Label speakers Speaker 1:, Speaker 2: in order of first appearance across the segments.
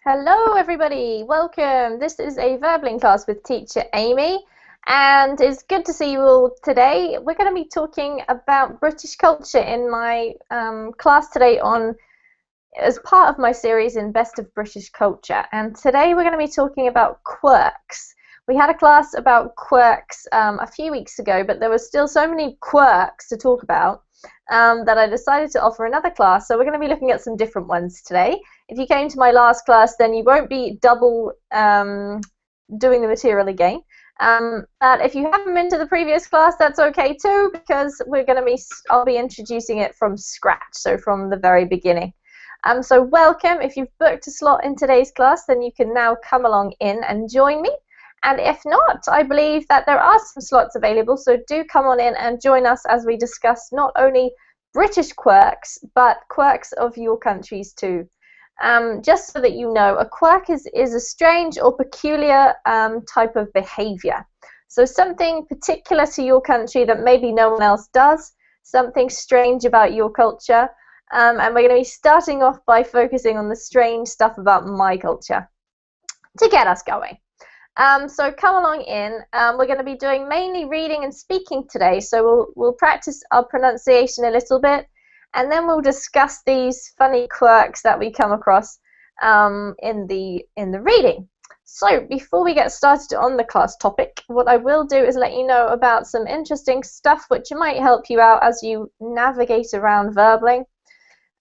Speaker 1: Hello everybody, welcome. This is a Verbling class with teacher Amy, and it's good to see you all today. We're going to be talking about British culture in my class today as part of my series in Best of British Culture, and today we're going to be talking about quirks. We had a class about quirks a few weeks ago, but there were still so many quirks to talk about that I decided to offer another class, so we're going to be looking at some different ones today. If you came to my last class, then you won't be double doing the material again. But if you haven't been to the previous class, that's okay too, because I'll be introducing it from scratch, so from the very beginning. So welcome. If you've booked a slot in today's class, then you can now come along in and join me. And if not, I believe that there are some slots available, so do come on in and join us as we discuss not only British quirks, but quirks of your countries too. Just so that you know, a quirk is a strange or peculiar type of behavior. So something particular to your country that maybe no one else does, something strange about your culture, and we're going to be starting off by focusing on the strange stuff about my culture to get us going. So come along in. We're going to be doing mainly reading and speaking today, so we'll practice our pronunciation a little bit, and then we'll discuss these funny quirks that we come across in the reading. So before we get started on the class topic, what I will do is let you know about some interesting stuff which might help you out as you navigate around Verbling.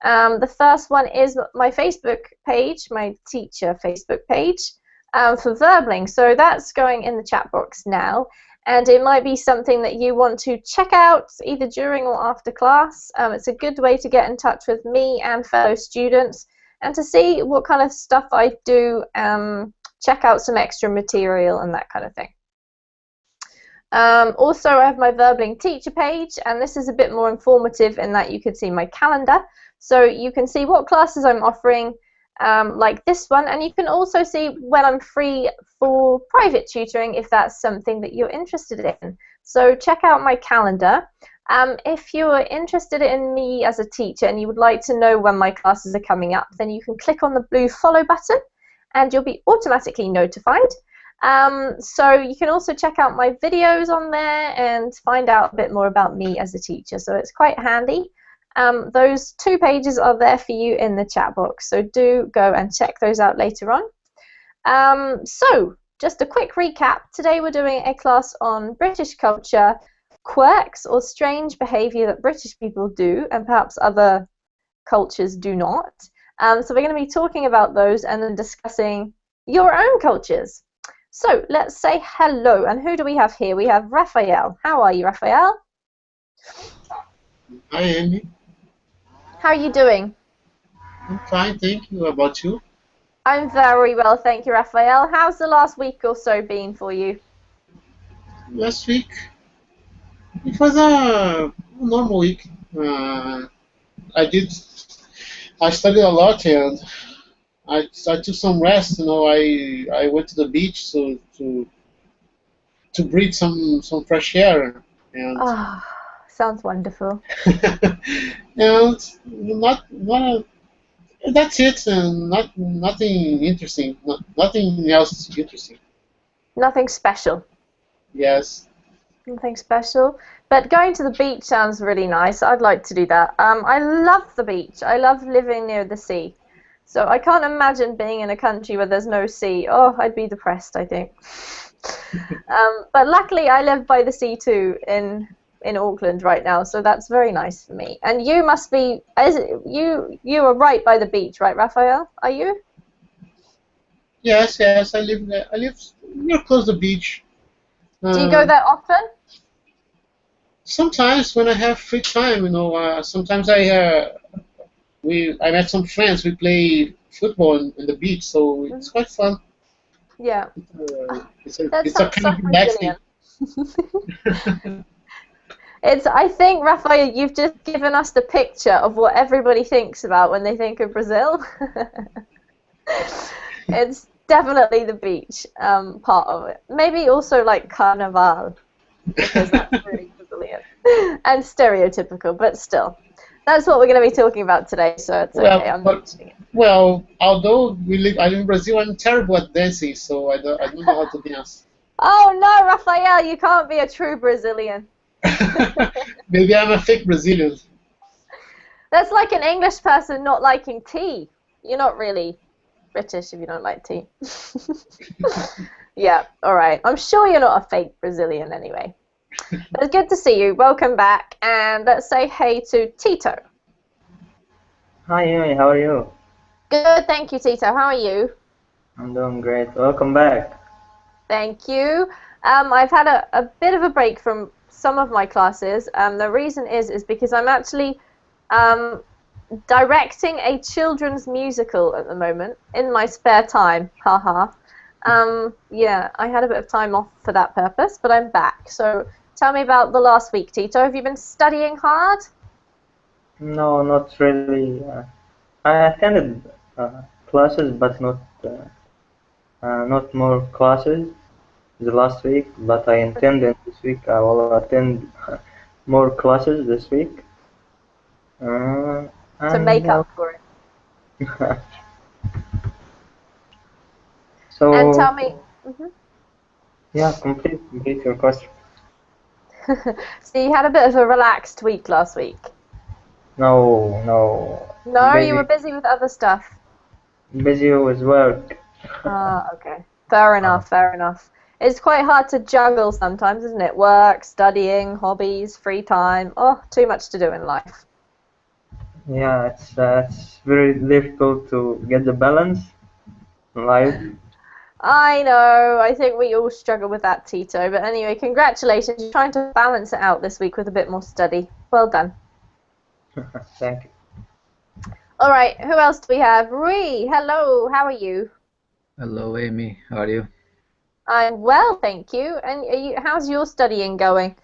Speaker 1: The first one is my Facebook page, my teacher Facebook page. For Verbling, so that's going in the chat box now, and it might be something that you want to check out either during or after class. It's a good way to get in touch with me and fellow students and to see what kind of stuff I do, check out some extra material and that kind of thing. Also, I have my Verbling teacher page, and this is a bit more informative in that you can see my calendar, so you can see what classes I'm offering, like this one, and you can also see when I'm free for private tutoring if that's something that you're interested in. So check out my calendar. If you're interested in me as a teacher and you would like to know when my classes are coming up, then you can click on the blue follow button and you'll be automatically notified. So you can also check out my videos on there and find out a bit more about me as a teacher, so it's quite handy. Those two pages are there for you in the chat box, so do go and check those out later on. So, just a quick recap. Today we're doing a class on British culture, quirks or strange behaviour that British people do and perhaps other cultures do not. So we're going to be talking about those and then discussing your own cultures. So, let's say hello. And who do we have here? We have Raphael. How are you, Raphael?
Speaker 2: Hi, Amy.
Speaker 1: How are you doing?
Speaker 2: I'm fine, thank you. How about you?
Speaker 1: I'm very well, thank you, Raphael. How's the last week or so been for you?
Speaker 2: Last week, it was a normal week. I did. I studied a lot and I took some rest. I went to the beach to breathe some fresh air and.
Speaker 1: Oh, sounds wonderful.
Speaker 2: And that's it, and nothing interesting. Nothing else interesting.
Speaker 1: Nothing special.
Speaker 2: Yes.
Speaker 1: Nothing special. But going to the beach sounds really nice. I'd like to do that. I love the beach. I love living near the sea. So I can't imagine being in a country where there's no sea. Oh, I'd be depressed, I think. But luckily I live by the sea too in Auckland right now, so that's very nice for me. And you must be, you are right by the beach, right, Raphael? Are you?
Speaker 2: Yes, I live there. I live near close to the beach.
Speaker 1: Do you go there often?
Speaker 2: Sometimes when I have free time, sometimes I met some friends. We play football in the beach, so it's quite fun.
Speaker 1: Yeah.
Speaker 2: It's a kind of relaxing.
Speaker 1: I think, Raphael, you've just given us the picture of what everybody thinks about when they think of Brazil. It's definitely the beach part of it. Maybe also like Carnival, because that's really Brazilian and stereotypical, but still. That's what we're going to be talking about today, so it's okay.
Speaker 2: Well,
Speaker 1: I'm
Speaker 2: but
Speaker 1: mentioning it.
Speaker 2: well, although I live in Brazil, I'm terrible at dancing, so I don't know how to dance.
Speaker 1: Oh no, Rafael, you can't be a true Brazilian.
Speaker 2: Maybe I'm a fake Brazilian.
Speaker 1: That's like an English person not liking tea. You're not really British if you don't like tea. Yeah, all right. I'm sure you're not a fake Brazilian anyway. But it's good to see you. Welcome back. And let's say hey to Tito.
Speaker 3: Hi, Amy, how are you?
Speaker 1: Good, thank you, Tito. How are you?
Speaker 3: I'm doing great. Welcome back.
Speaker 1: Thank you. I've had a bit of a break from some of my classes. The reason is because I'm actually um, directing a children's musical at the moment in my spare time. Haha. Yeah, I had a bit of time off for that purpose, but I'm back. So tell me about the last week, Tito. Have you been studying hard?
Speaker 3: No, not really. I attended classes, but not more classes the last week. But I intend this week I will attend more classes this week. Uh,
Speaker 1: To
Speaker 3: and
Speaker 1: make up for it. And tell
Speaker 3: so
Speaker 1: me. Mhm.
Speaker 3: yeah, complete your question.
Speaker 1: So you had a bit of a relaxed week last week.
Speaker 3: No,
Speaker 1: No, you were
Speaker 3: busy
Speaker 1: busy with other stuff.
Speaker 3: busy with work.
Speaker 1: Ah, okay. Fair enough, fair enough. It's quite hard to juggle sometimes, isn't it? Work, studying, hobbies, free time. Oh, too much to do in life.
Speaker 3: Yeah, it's very difficult to get the balance in life.
Speaker 1: I know. I think we all struggle with that, Tito. But anyway, congratulations. You're trying to balance it out this week with a bit more study. Well done.
Speaker 3: Thank you.
Speaker 1: All right, who else do we have? Ree, hello. How are you?
Speaker 4: Hello, Amy. How are you?
Speaker 1: I'm well, thank you. And how's your studying going?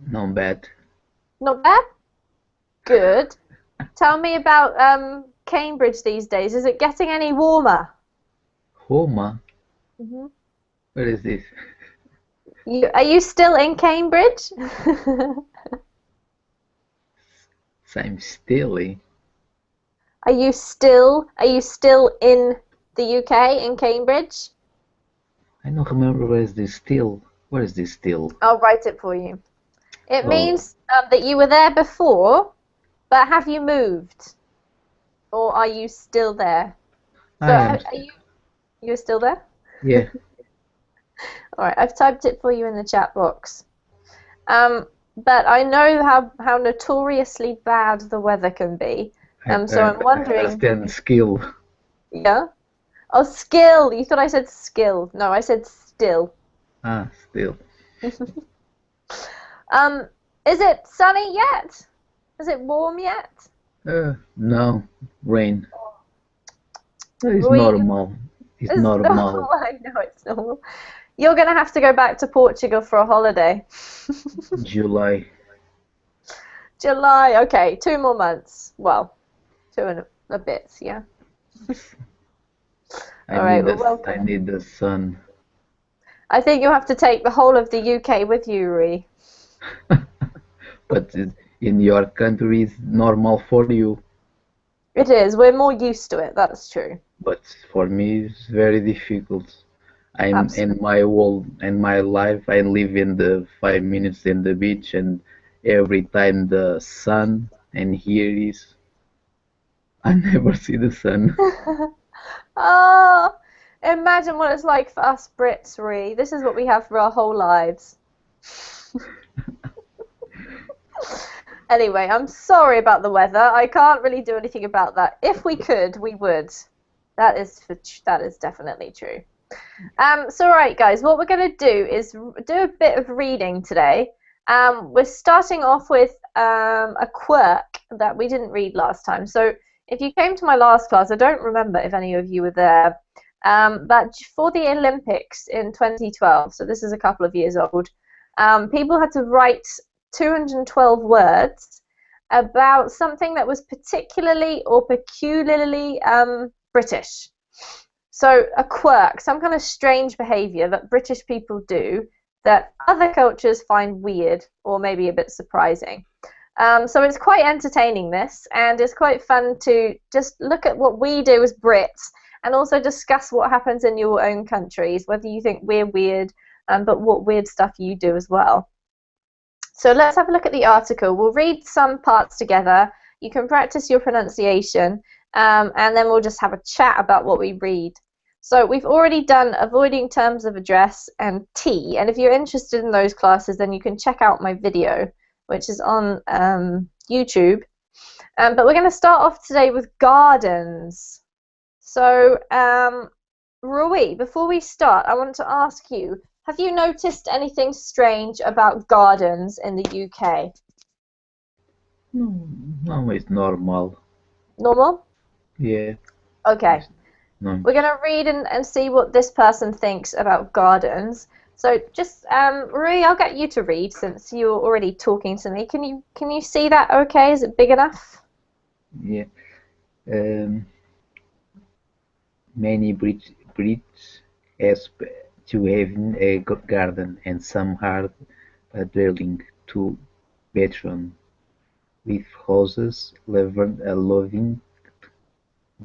Speaker 4: Not bad.
Speaker 1: Not bad? Good. Tell me about Cambridge these days. Is it getting any warmer?
Speaker 4: Homa?
Speaker 1: Hmm.
Speaker 4: Where is this?
Speaker 1: Are you still in Cambridge?
Speaker 4: I'm Stilly.
Speaker 1: Are you still in the UK in Cambridge?
Speaker 4: I don't remember where is this still. Where is this still?
Speaker 1: I'll write it for you. It
Speaker 4: Oh,
Speaker 1: means that you were there before, but have you moved? Or are you still there? So
Speaker 4: I am.
Speaker 1: you're still there?
Speaker 4: Yeah.
Speaker 1: All right, I've typed it for you in the chat box. But I know how notoriously bad the weather can be.
Speaker 4: I,
Speaker 1: So I'm
Speaker 4: I
Speaker 1: wondering,
Speaker 4: understand skill.
Speaker 1: yeah? Oh, skill. You thought I said skill. No, I said still.
Speaker 4: Still.
Speaker 1: Um, is it sunny yet? Is it warm yet?
Speaker 4: No. Rain. It's
Speaker 1: We,
Speaker 4: normal. It's
Speaker 1: it's
Speaker 4: normal.
Speaker 1: normal. I know it's normal. You're gonna have to go back to Portugal for a holiday.
Speaker 4: July.
Speaker 1: July. Okay, 2 more months. Well, two and a bit. Yeah.
Speaker 4: I
Speaker 1: All right.
Speaker 4: need
Speaker 1: Well,
Speaker 4: I
Speaker 1: welcome.
Speaker 4: need the sun.
Speaker 1: I think you'll have to take the whole of the UK with you, Ree.
Speaker 4: But in your country it's normal for you.
Speaker 1: It is. We're more used to it. That's true.
Speaker 4: But for me it's very difficult. I'm in
Speaker 1: Absolutely.
Speaker 4: my life I live in the 5 minutes in the beach and every time the sun and here is I never see the sun.
Speaker 1: Oh, imagine what it's like for us Brits, Ree. This is what we have for our whole lives. Anyway, I'm sorry about the weather. I can't really do anything about that. If we could, we would. That is definitely true. So right, guys, what we're going to do is do a bit of reading today. We're starting off with a quirk that we didn't read last time. So if you came to my last class, I don't remember if any of you were there, but for the Olympics in 2012, so this is a couple of years old, people had to write 212 words about something that was particularly or peculiarly British. So a quirk, some kind of strange behaviour that British people do that other cultures find weird or maybe a bit surprising. So it's quite entertaining, this, and it's quite fun to just look at what we do as Brits and also discuss what happens in your own countries, whether you think we're weird, but what weird stuff you do as well. So let's have a look at the article. We'll read some parts together. You can practice your pronunciation, and then we'll just have a chat about what we read. So we've already done avoiding terms of address and tea, and if you're interested in those classes, then you can check out my video, which is on YouTube. But we're going to start off today with gardens. So, Rui, before we start, I want to ask you, have you noticed anything strange about gardens in the UK?
Speaker 4: No, it's normal.
Speaker 1: Normal?
Speaker 4: Yeah.
Speaker 1: Okay.
Speaker 4: No.
Speaker 1: We're going to read and see what this person thinks about gardens. So just, Rui, I'll get you to read since you're already talking to me. Can you see that okay? Is it big enough?
Speaker 4: Yeah. Many Brits aspire to having a garden, and some are dwelling to veteran with houses, loving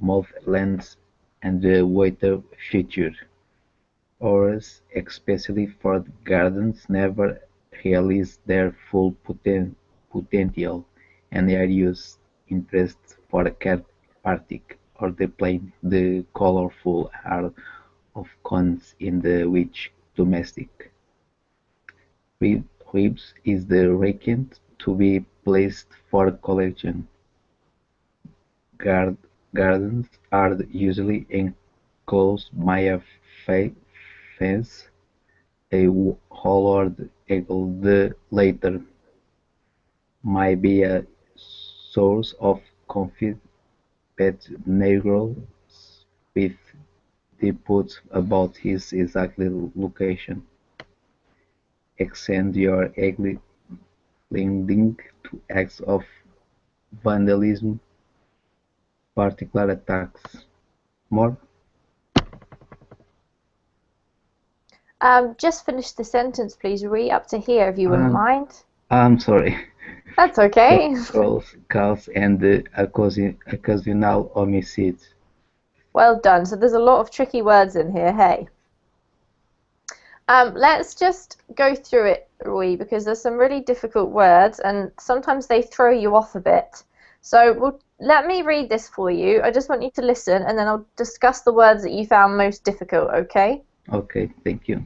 Speaker 4: moorlands, and a wider future. Ours, especially for gardens, never realize their full potential, and are used interest for Arctic or the colorful art of cones in the which domestic ribs is the reckoned to be placed for collection. Gardens are usually enclosed by a fence, a hollowed eagle. The latter might be a source of conflict, but neighbors with disputes about his exact location extend your leading to acts of vandalism, particular attacks. More?
Speaker 1: Just finish the sentence, please, Rui, up to here, if you wouldn't mind.
Speaker 4: I'm sorry.
Speaker 1: That's okay.
Speaker 4: Calls and the occasional homicides.
Speaker 1: Well done. So there's a lot of tricky words in here, hey? Let's just go through it, Rui, because there's some really difficult words and sometimes they throw you off a bit. So let me read this for you. I just want you to listen and then I'll discuss the words that you found most difficult, okay?
Speaker 4: Okay, thank you.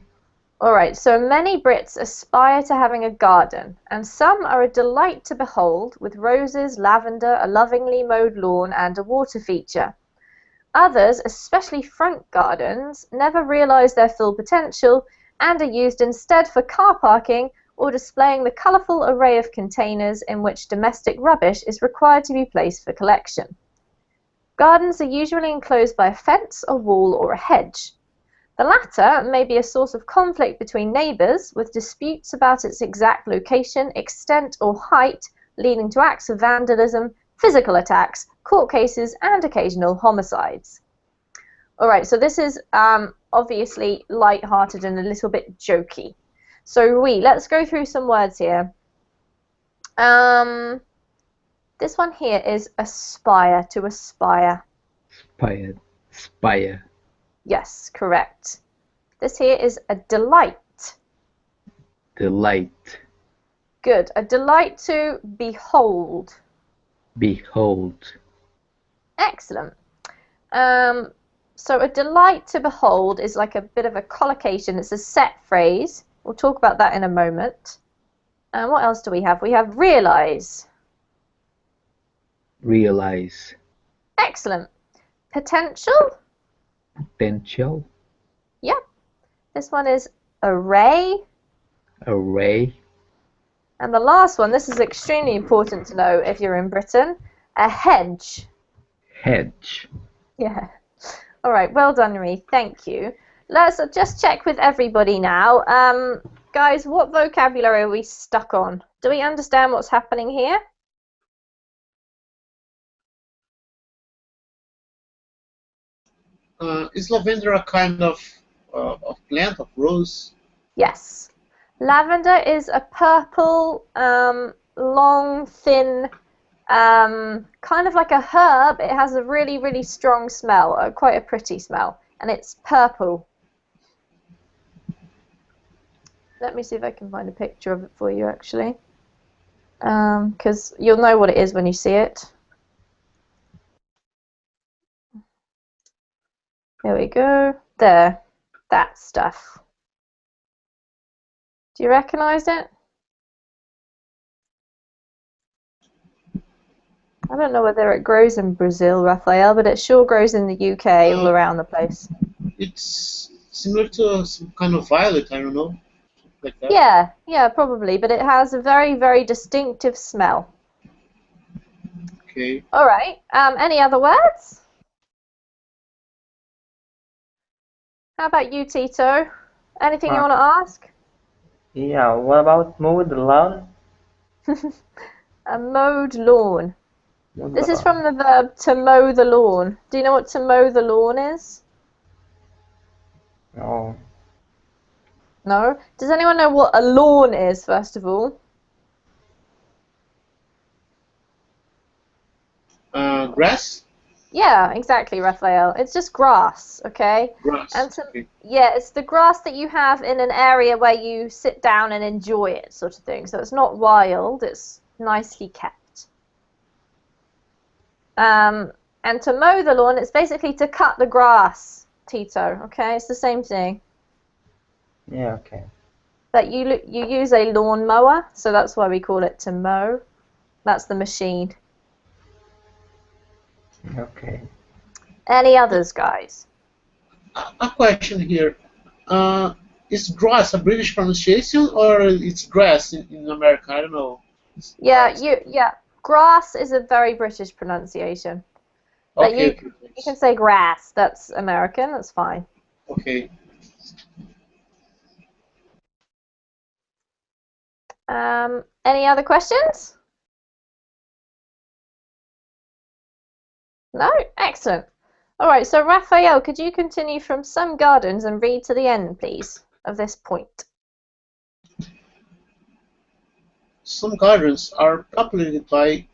Speaker 1: Alright, so many Brits aspire to having a garden, and some are a delight to behold, with roses, lavender, a lovingly mowed lawn, and a water feature. Others, especially front gardens, never realise their full potential and are used instead for car parking or displaying the colourful array of containers in which domestic rubbish is required to be placed for collection. Gardens are usually enclosed by a fence, a wall, or a hedge. The latter may be a source of conflict between neighbours, with disputes about its exact location, extent, or height, leading to acts of vandalism, physical attacks, court cases, and occasional homicides. Alright, so this is obviously light-hearted and a little bit jokey. So, Rui, let's go through some words here. This one here is aspire, to aspire.
Speaker 4: Spire.
Speaker 1: Yes, correct. This here is a delight.
Speaker 4: Delight.
Speaker 1: Good. A delight to behold.
Speaker 4: Behold.
Speaker 1: Excellent. So a delight to behold is like a bit of a collocation. It's a set phrase. We'll talk about that in a moment. And what else do we have? We have realise.
Speaker 4: Realize.
Speaker 1: Excellent. Potential.
Speaker 4: Potential.
Speaker 1: Yep. This one is array.
Speaker 4: Array.
Speaker 1: And the last one, this is extremely important to know if you're in Britain, a hedge.
Speaker 4: Hedge.
Speaker 1: Yeah. All right, well done, Ree. Thank you. Let's just check with everybody now. Guys, what vocabulary are we stuck on? Do we understand what's happening here?
Speaker 2: Is lavender a kind of plant, of rose?
Speaker 1: Yes. Lavender is a purple long, thin, kind of like a herb. It has a really, really strong smell, quite a pretty smell, and it's purple. Let me see if I can find a picture of it for you, actually, because you'll know what it is when you see it. There we go. There. That stuff. Do you recognize it? I don't know whether it grows in Brazil, Raphael, but it sure grows in the UK, all around the place.
Speaker 2: It's similar to some kind of violet, I don't know, like that.
Speaker 1: Yeah, probably, but it has a very, very distinctive smell.
Speaker 2: Okay.
Speaker 1: All right. Any other words? How about you, Tito? Anything you want to ask?
Speaker 3: Yeah, what about mowed lawn?
Speaker 1: A mowed lawn.
Speaker 3: Mowed
Speaker 1: This is
Speaker 3: lawn.
Speaker 1: from the verb to mow the lawn. Do you know what to mow the lawn is?
Speaker 3: No.
Speaker 1: No? Does anyone know what a lawn is, first of all?
Speaker 2: Grass?
Speaker 1: Yeah, exactly, Raphael. It's just grass, okay?
Speaker 2: Grass.
Speaker 1: And
Speaker 2: Okay.
Speaker 1: yeah, it's the grass that you have in an area where you sit down and enjoy it, sort of thing. So it's not wild, it's nicely kept. And to mow the lawn, it's basically to cut the grass, Tito, okay? It's the same thing.
Speaker 3: Yeah, okay.
Speaker 1: But you use a lawn mower, so that's why we call it to mow. That's the machine.
Speaker 3: Okay.
Speaker 1: Any others, guys?
Speaker 2: A question here. Is grass a British pronunciation or it's grass in America? I don't know.
Speaker 1: Yeah. Grass is a very British pronunciation. But
Speaker 2: Okay,
Speaker 1: you can say grass. That's American. That's fine.
Speaker 2: okay.
Speaker 1: Any other questions? No? Excellent. All right, so Raphael, could you continue from some gardens and read to the end, please, of this point?
Speaker 2: Some gardens are populated by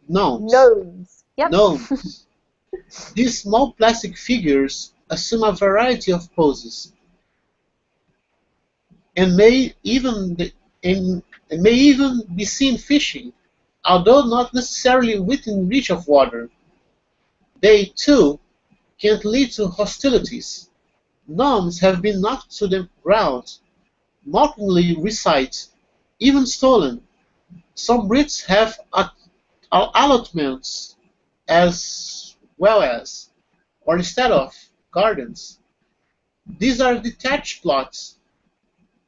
Speaker 2: gnomes.
Speaker 1: Gnomes. Yep.
Speaker 2: Gnomes. These small plastic figures assume a variety of poses and may even be seen fishing, although not necessarily within reach of water. They, too, can lead to hostilities. Gnomes have been knocked to the ground, mockingly recite, even stolen. Some Brits have allotments as well as, or instead of, gardens. These are detached plots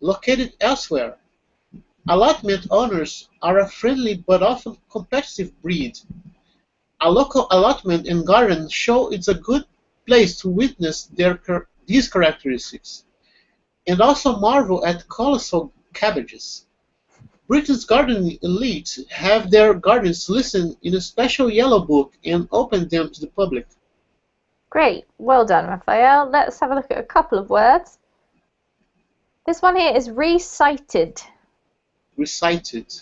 Speaker 2: located elsewhere. Allotment owners are a friendly but often competitive breed. A local allotment and garden show it's a good place to witness these characteristics, and also marvel at colossal cabbages. Britain's gardening elite have their gardens listed in a special yellow book and open them to the public.
Speaker 1: Great. Well done, Raphael. Let's have a look at a couple of words. This one here is recited.
Speaker 2: Recited.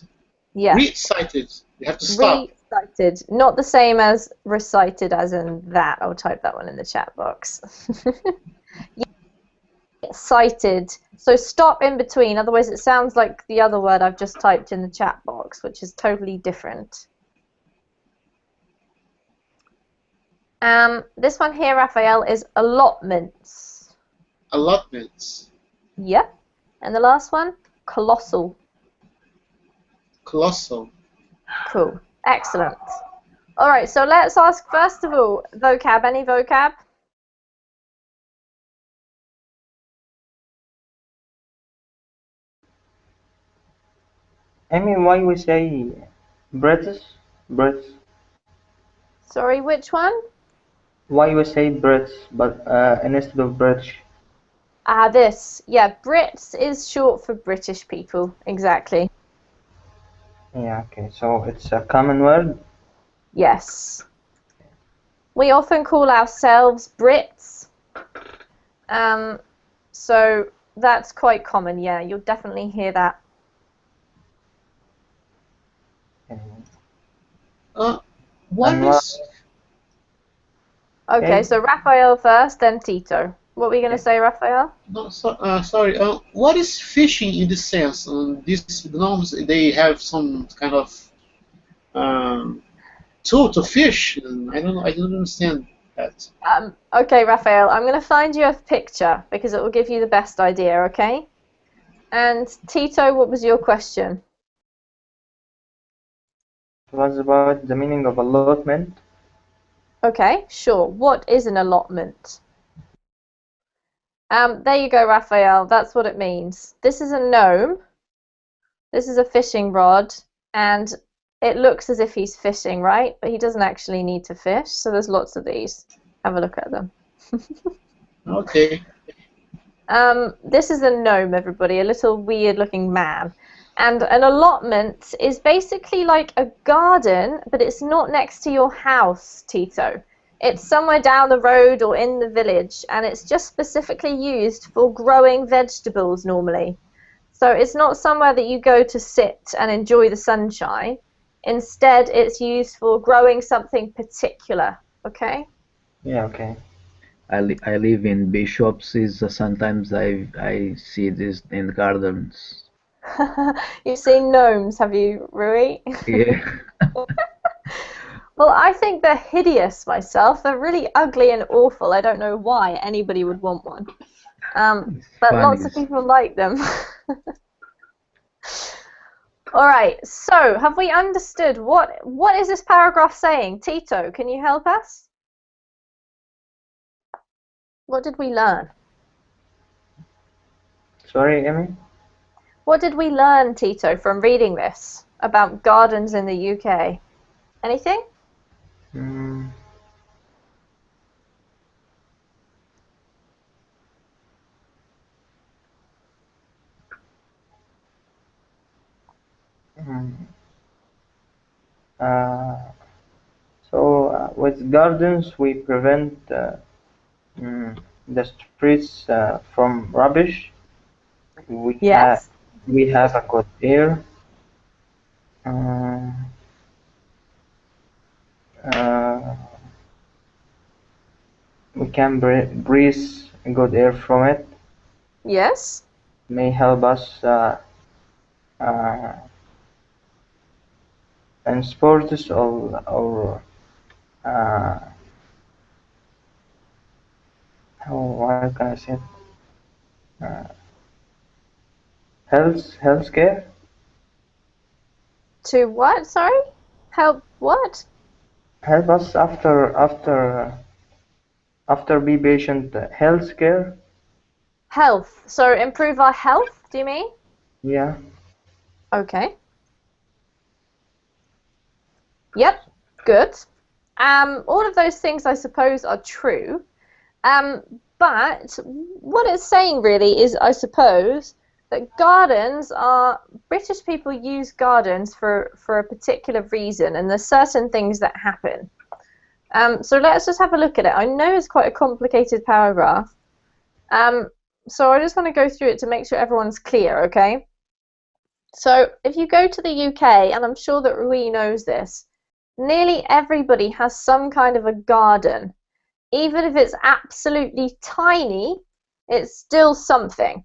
Speaker 1: Yeah.
Speaker 2: Recited. You have to stop.
Speaker 1: Recited. Not the same as recited as in that. I'll type that one in the chat box. Cited. So stop in between, otherwise it sounds like the other word I've just typed in the chat box, which is totally different. This one here, Raphael, is allotments.
Speaker 2: Allotments.
Speaker 1: Yep. And the last one, colossal.
Speaker 2: Colossal.
Speaker 1: Cool. Excellent. All right, so let's ask first of all, vocab. Any vocab?
Speaker 3: I mean, why we say British? Brits.
Speaker 1: Sorry, which one?
Speaker 3: Why we say Brits, but instead of British?
Speaker 1: This. Yeah, Brits is short for British people. Exactly.
Speaker 3: Yeah, okay. So it's a common word.
Speaker 1: Yes. We often call ourselves Brits. So that's quite common. Yeah, you'll definitely hear that.
Speaker 2: What
Speaker 3: And what?
Speaker 2: is
Speaker 1: Okay,
Speaker 3: Okay.
Speaker 1: so Raphael first, then Tito. What were you going to
Speaker 3: Okay.
Speaker 1: say, Raphael?
Speaker 2: no, sorry? What is fishing in this sense? These gnomes they have some kind of um, tool to fish. And I don't know. I don't understand that.
Speaker 1: Okay, Raphael, I'm going to find you a picture because it will give you the best idea, okay? And Tito, what was your question?
Speaker 3: It was about the meaning of allotment.
Speaker 1: Okay, sure. What is an allotment? There you go, Raphael. That's what it means. This is a gnome. This is a fishing rod, and it looks as if he's fishing, right? But he doesn't actually need to fish, so there's lots of these. Have a look at them.
Speaker 2: Okay.
Speaker 1: This is a gnome, everybody, a little weird-looking man. And an allotment is basically like a garden, but it's not next to your house, Tito. It's somewhere down the road or in the village, and it's just specifically used for growing vegetables normally. So it's not somewhere that you go to sit and enjoy the sunshine. Instead, it's used for growing something particular, okay?
Speaker 3: Yeah, okay.
Speaker 4: I live in Bishops. Is sometimes I see this in gardens.
Speaker 1: You've seen gnomes, have you, Rui?
Speaker 4: Yeah,
Speaker 1: Well, I think they're hideous myself. They're really ugly and awful. I don't know why anybody would want one.
Speaker 4: it's
Speaker 1: But
Speaker 4: funny.
Speaker 1: lots of people like them. All right, so have we understood what is this paragraph saying? Tito, can you help us? What did we learn?
Speaker 3: Sorry, Amy?
Speaker 1: What did we learn, Tito, from reading this about gardens in the UK? Anything?
Speaker 3: Mm, mm, uh, with gardens, we prevent mm, the streets from rubbish. We have
Speaker 1: Yes.
Speaker 3: we have a good air. Uh, uh, we can breathe good air from it.
Speaker 1: Yes.
Speaker 3: May help us uh, in sports or uh, how can I say it? Uh, healthcare.
Speaker 1: To what? Sorry? Help what?
Speaker 3: Help us after be patient healthcare.
Speaker 1: Health. So improve our health, do you mean?
Speaker 3: Yeah.
Speaker 1: Okay. Yep. Good. All of those things, I suppose, are true. But what it's saying really is, I suppose, that gardens are British people use gardens for a particular reason, and there's certain things that happen. So let's just have a look at it. I know it's quite a complicated paragraph. So I just want to go through it to make sure everyone's clear, okay? So if you go to the UK, and I'm sure that Rui knows this, nearly everybody has some kind of a garden. Even if it's absolutely tiny, it's still something.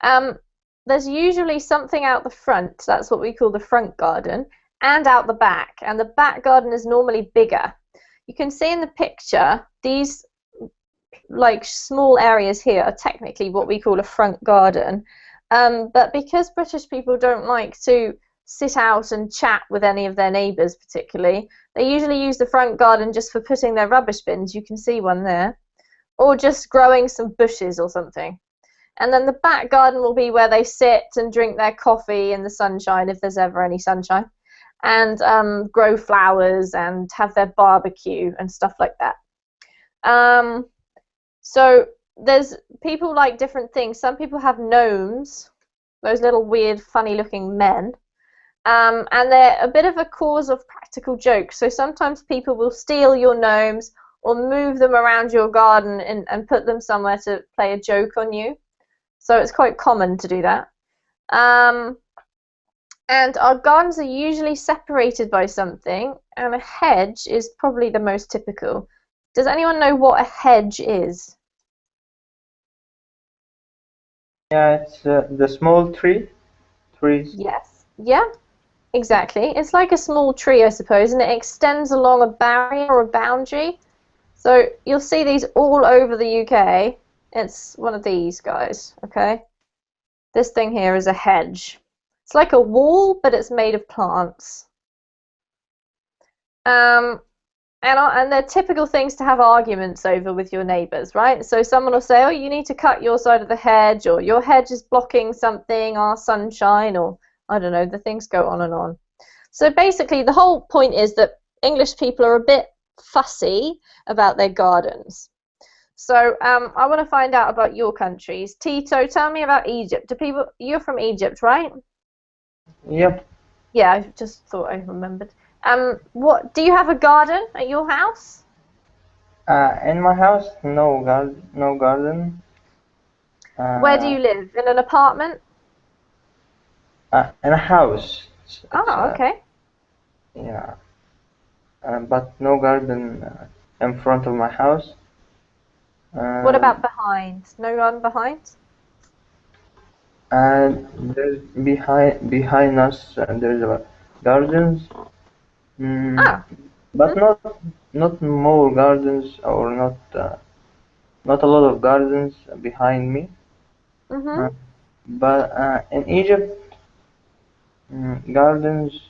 Speaker 1: Um, there's usually something out the front, that's what we call the front garden, and out the back. And the back garden is normally bigger. You can see in the picture, these like small areas here are technically what we call a front garden. But because British people don't like to sit out and chat with any of their neighbours particularly, they usually use the front garden just for putting their rubbish bins. You can see one there. Or just growing some bushes or something. And then the back garden will be where they sit and drink their coffee in the sunshine, if there's ever any sunshine, and grow flowers and have their barbecue and stuff like that. So there's people like different things. Some people have gnomes, those little weird, funny-looking men, and they're a bit of a cause of practical jokes. So sometimes people will steal your gnomes or move them around your garden and put them somewhere to play a joke on you. So it's quite common to do that. And our gardens are usually separated by something, and a hedge is probably the most typical. Does anyone know what a hedge is?
Speaker 3: Yeah, it's the small trees.
Speaker 1: Yes. Yeah, exactly. It's like a small tree, I suppose, and it extends along a barrier or a boundary. So you'll see these all over the UK. It's one of these guys, okay? This thing here is a hedge. It's like a wall, but it's made of plants. Um, and they're typical things to have arguments over with your neighbours, right? So someone will say, oh, you need to cut your side of the hedge, or your hedge is blocking something, our sunshine, or I don't know, the things go on and on. So basically, the whole point is that English people are a bit fussy about their gardens. So I want to find out about your countries. Tito, tell me about Egypt. You're from Egypt, right?
Speaker 3: Yep.
Speaker 1: Yeah, I just thought I remembered. What do you have a garden at your house?
Speaker 3: In my house, no garden.
Speaker 1: Where do
Speaker 3: Uh,
Speaker 1: you live? In an apartment?
Speaker 3: in a house. It's
Speaker 1: Oh, okay.
Speaker 3: yeah, but no garden in front of my house.
Speaker 1: What
Speaker 3: Um,
Speaker 1: about behind? No garden behind?
Speaker 3: and there's behind us there's gardens, mm,
Speaker 1: Ah,
Speaker 3: but not more gardens or not a lot of gardens behind me. Uh,
Speaker 1: mm-hmm.
Speaker 3: but in Egypt, gardens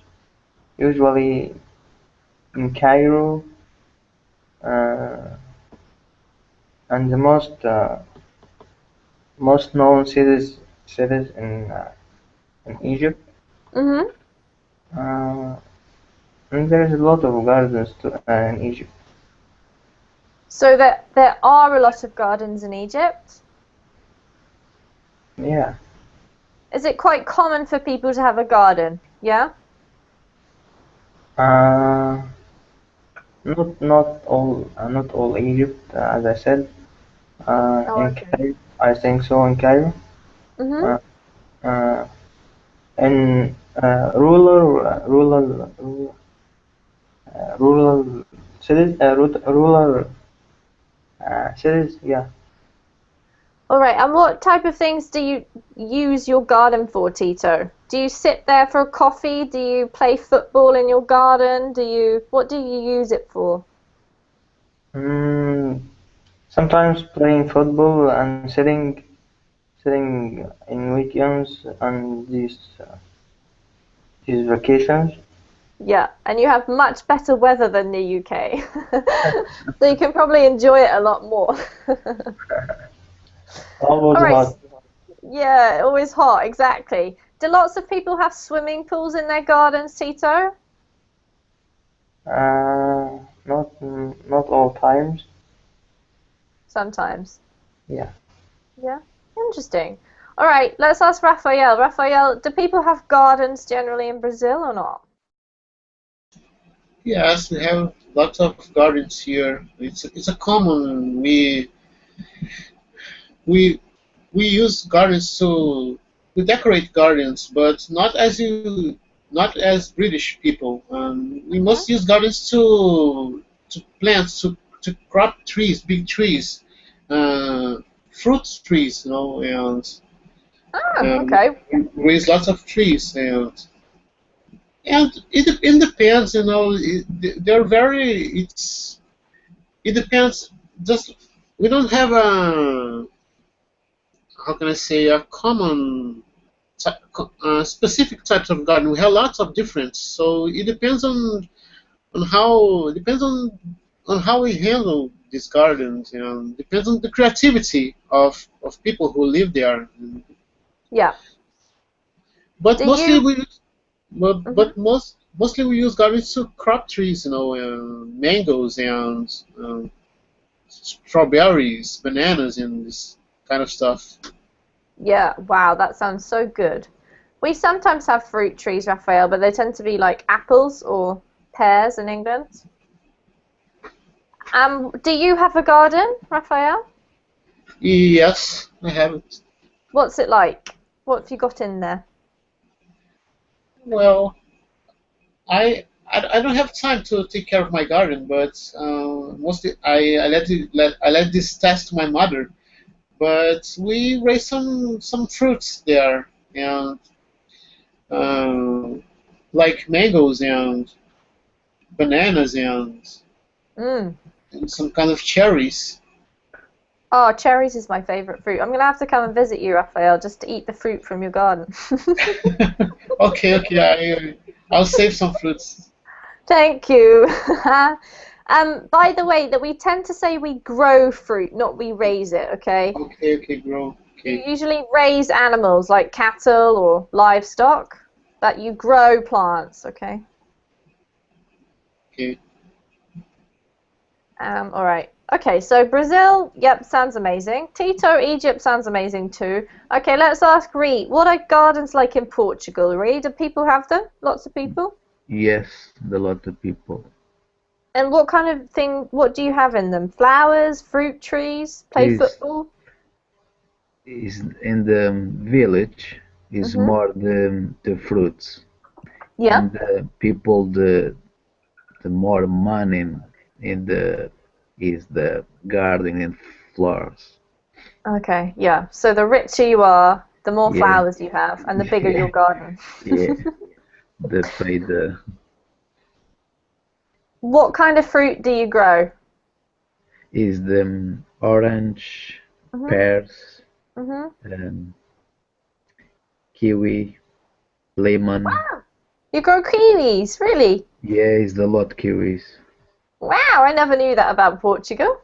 Speaker 3: usually in Cairo, uh, and the most known cities in Egypt.
Speaker 1: Mm-hmm.
Speaker 3: Uh, and there's a lot of gardens in Egypt.
Speaker 1: So there are a lot of gardens in Egypt.
Speaker 3: Yeah.
Speaker 1: Is it quite common for people to have a garden? Yeah?
Speaker 3: Uh, not all Egypt, as I said.
Speaker 1: Oh,
Speaker 3: In
Speaker 1: okay.
Speaker 3: Cairo, I think so. In Cairo,
Speaker 1: Mm-hmm.
Speaker 3: uh, uh, in rural cities, rural cities. Yeah.
Speaker 1: All right, and what type of things do you use your garden for, Tito? Do you sit there for a coffee? Do you play football in your garden? What do you use it for?
Speaker 3: Mm, Sometimes playing football and sitting in weekends and these vacations.
Speaker 1: Yeah, and you have much better weather than the UK. So you can probably enjoy it a lot more.
Speaker 3: Always
Speaker 1: All right,
Speaker 3: hot.
Speaker 1: yeah, always hot, exactly. Do lots of people have swimming pools in their gardens, Tito?
Speaker 3: Not all times.
Speaker 1: Sometimes.
Speaker 3: Yeah.
Speaker 1: Yeah, interesting. All right, let's ask Raphael. Raphael, do people have gardens generally in Brazil or not?
Speaker 2: Yes, we have lots of gardens here. It's a common we we use gardens to we decorate gardens, but not as British people. We
Speaker 1: Hmm.
Speaker 2: must use gardens to plant to crop trees, big trees, uh, fruit trees,
Speaker 1: Ah,
Speaker 2: and
Speaker 1: okay.
Speaker 2: we raise lots of trees and it depends, they're very it depends. Just we don't have a how can I say a common specific types of garden. We have lots of different, so it depends on how we handle these gardens. Depends on the creativity of people who live there.
Speaker 1: Yeah.
Speaker 2: But
Speaker 1: Do
Speaker 2: mostly
Speaker 1: you?
Speaker 2: we
Speaker 1: Hmm.
Speaker 2: mostly we use gardens to crop trees, mangoes and strawberries, bananas, and this kind of stuff.
Speaker 1: Yeah, wow, that sounds so good. We sometimes have fruit trees, Raphael, but they tend to be like apples or pears in England. Do you have a garden, Raphael?
Speaker 2: Yes, I have it.
Speaker 1: What's it like? What have you got in there?
Speaker 2: Well, I don't have time to take care of my garden, but mostly I let this task to my mother. But we raise some fruits there, and uh, like mangoes and bananas
Speaker 1: Mm.
Speaker 2: and some kind of cherries.
Speaker 1: Oh, cherries is my favorite fruit. I'm gonna have to come and visit you, Raphael, just to eat the fruit from your garden.
Speaker 2: Okay, I'll save some fruits.
Speaker 1: Thank you. By the way, that we tend to say we grow fruit, not we raise it, okay?
Speaker 2: Okay, grow.
Speaker 1: You
Speaker 2: Okay,
Speaker 1: usually raise animals like cattle or livestock, but you grow plants, okay?
Speaker 2: okay.
Speaker 1: All right. Okay, so Brazil, yep, sounds amazing. Tito, Egypt sounds amazing too. Okay, let's ask Reed. What are gardens like in Portugal, Reed? Do people have them? Lots of people?
Speaker 4: Yes, a lot of people.
Speaker 1: And what kind of thing, what do you have in them? Flowers, fruit trees, play
Speaker 4: Is
Speaker 1: football?
Speaker 4: is in the village is
Speaker 1: Mm-hmm.
Speaker 4: more the fruits,
Speaker 1: Yeah.
Speaker 4: and the people the more money in the is the garden and flowers.
Speaker 1: Okay, yeah. So the richer you are, the more
Speaker 4: Yeah,
Speaker 1: flowers you have, and the bigger
Speaker 4: yeah,
Speaker 1: your garden.
Speaker 4: yeah. The pay the
Speaker 1: What kind of fruit do you grow?
Speaker 4: is the orange,
Speaker 1: Mm-hmm.
Speaker 4: pears,
Speaker 1: Mm-hmm.
Speaker 4: um, kiwi, lemon.
Speaker 1: Wow. You grow kiwis, really?
Speaker 4: Yeah, is a lot kiwis.
Speaker 1: Wow, I never knew that about Portugal.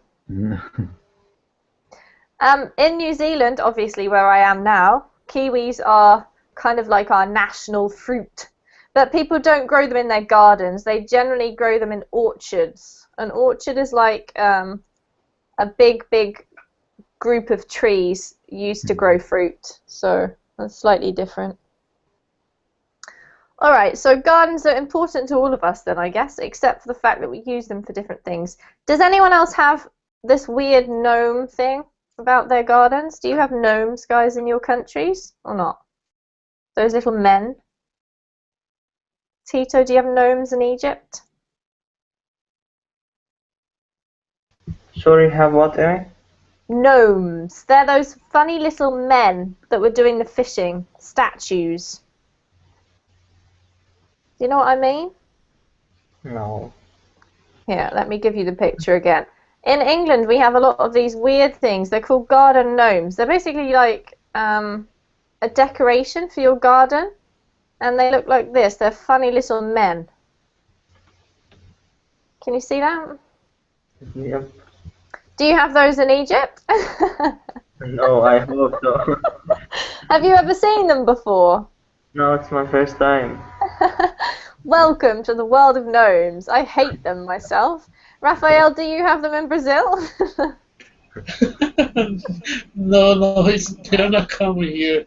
Speaker 1: In New Zealand, obviously where I am now, kiwis are kind of like our national fruit. But people don't grow them in their gardens. They generally grow them in orchards. An orchard is like a big group of trees used to grow fruit. So that's slightly different. All right, so gardens are important to all of us then, I guess, except for the fact that we use them for different things. Does anyone else have this weird gnome thing about their gardens? Do you have gnomes, guys, in your countries or not? Those little men. Tito, do you have gnomes in Egypt?
Speaker 3: Sorry, have what, Amy?
Speaker 1: Gnomes. They're those funny little men that were doing the fishing. Statues. Do you know what I mean?
Speaker 3: No.
Speaker 1: Here, let me give you the picture again. In England, we have a lot of these weird things. They're called garden gnomes. They're basically like a decoration for your garden, and they look like this. They're funny little men. Can you see that?
Speaker 3: Yep.
Speaker 1: Do you have those in Egypt?
Speaker 3: No, I hope so.
Speaker 1: Have you ever seen them before?
Speaker 3: No, it's my first time.
Speaker 1: Welcome to the world of gnomes. I hate them myself. Raphael, do you have them in Brazil?
Speaker 2: No, they're not coming here.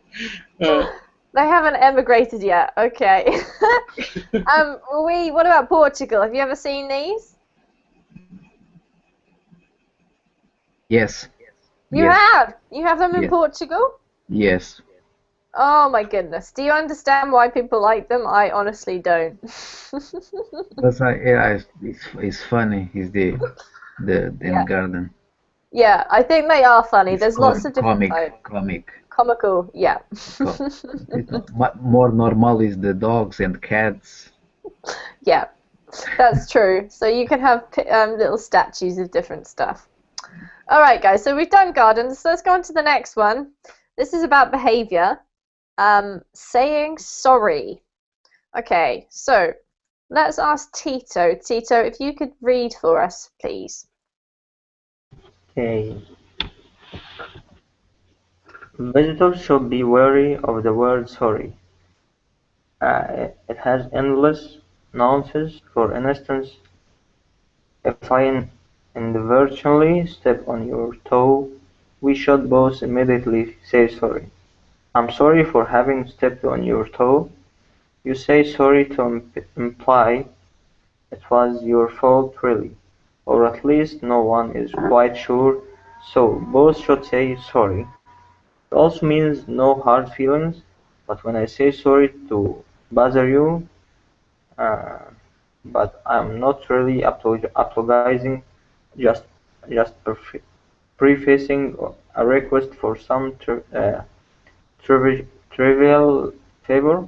Speaker 2: Uh,
Speaker 1: They haven't emigrated yet. Okay. What about Portugal? Have you ever seen these?
Speaker 4: Yes,
Speaker 1: You
Speaker 4: yes,
Speaker 1: have. You have them in
Speaker 4: yes,
Speaker 1: Portugal?
Speaker 4: yes.
Speaker 1: Oh my goodness. Do you understand why people like them? I honestly don't.
Speaker 4: But yeah, it's funny. It's the in
Speaker 1: Yeah.
Speaker 4: garden.
Speaker 1: Yeah, I think they are funny.
Speaker 4: It's
Speaker 1: There's lots of different types.
Speaker 4: comic.
Speaker 1: Comical, yeah.
Speaker 4: Co it's more normal is the dogs and cats.
Speaker 1: Yeah, that's true. So you can have little statues of different stuff. All right, guys, so we've done gardens. So let's go on to the next one. This is about behavior. Saying sorry. Okay, so let's ask Tito. Tito, if you could read for us, please.
Speaker 3: Okay. Visitors should be wary of the word sorry. It has endless nuances. For instance, if I inadvertently step on your toe, we should both immediately say sorry. I'm sorry for having stepped on your toe. You say sorry to imply it was your fault really, or at least no one is quite sure, so both should say sorry. It also means no hard feelings, but when I say sorry to bother you, uh, but I'm not really apologizing, just prefacing a request for some trivial favor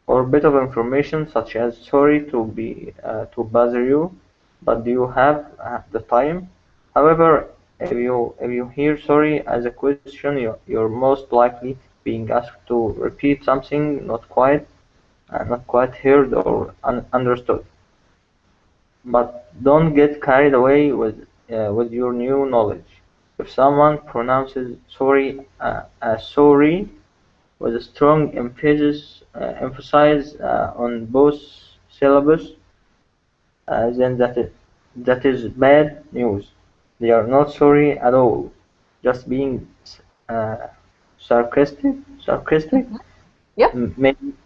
Speaker 3: or bit of information such as sorry to bother you, but do you have the time? However, if you hear sorry as a question, you're most likely being asked to repeat something not quite heard or understood. But don't get carried away with your new knowledge. If someone pronounces sorry as sorry with a strong emphasis on both syllables, then that is bad news. They are not sorry at all, just being uh, sarcastic. Sarcastic.
Speaker 1: Mhm. Yep.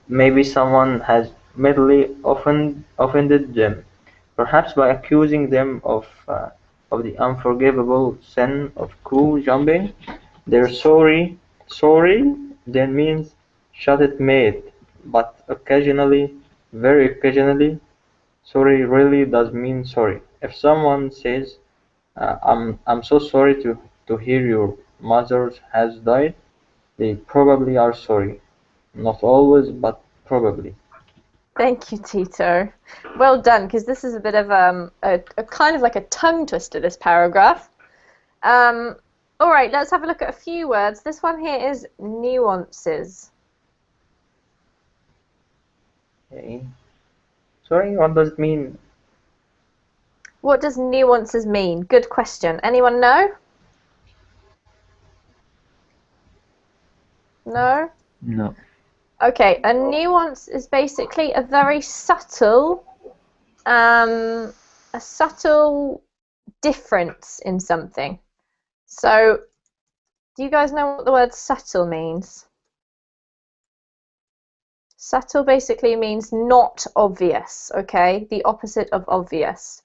Speaker 3: Maybe someone has mentally offended them, perhaps by accusing them of the unforgivable sin of crew jumping. Their sorry then means shut it mate, but occasionally, very occasionally, sorry really does mean sorry. If someone says, I'm so sorry to hear your mother has died, they probably are sorry. Not always, but probably.
Speaker 1: Thank you, Tito. Well done, because this is a bit of a kind of like a tongue twister, this paragraph. All right, let's have a look at a few words. This one here is nuances.
Speaker 3: Okay. Sorry, what does it mean?
Speaker 1: What does nuances mean? Good question. Anyone know? No?
Speaker 4: No.
Speaker 1: Okay, a nuance is basically a very um, subtle difference in something. So, do you guys know what the word subtle means? Subtle basically means not obvious, okay? The opposite of obvious.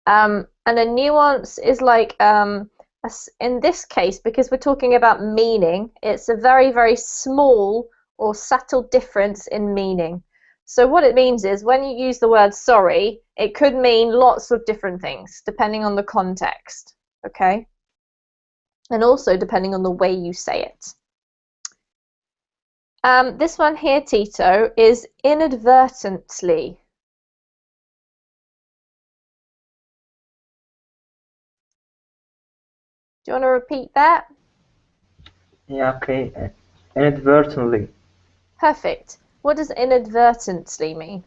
Speaker 1: And a nuance is like, in this case, because we're talking about meaning, it's a very, very small or subtle difference in meaning. So what it means is when you use the word sorry, it could mean lots of different things depending on the context, okay? And also depending on the way you say it. This one here, Tito, is inadvertently. Do you want to repeat that?
Speaker 3: Yeah, okay. Inadvertently.
Speaker 1: Perfect. What does inadvertently mean?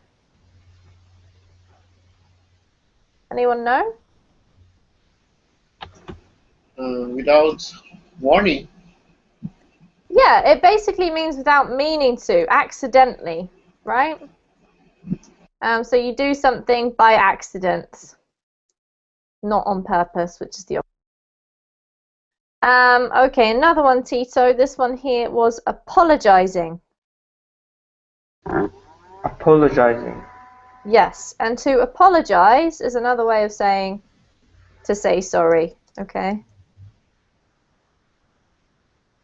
Speaker 1: Anyone know?
Speaker 2: Without warning.
Speaker 1: Yeah, it basically means without meaning to, accidentally, right? So you do something by accident, not on purpose, which is the opposite. Okay, another one, Tito. This one here was apologizing.
Speaker 3: Apologizing.
Speaker 1: Yes, and to apologize is another way of saying to say sorry, okay?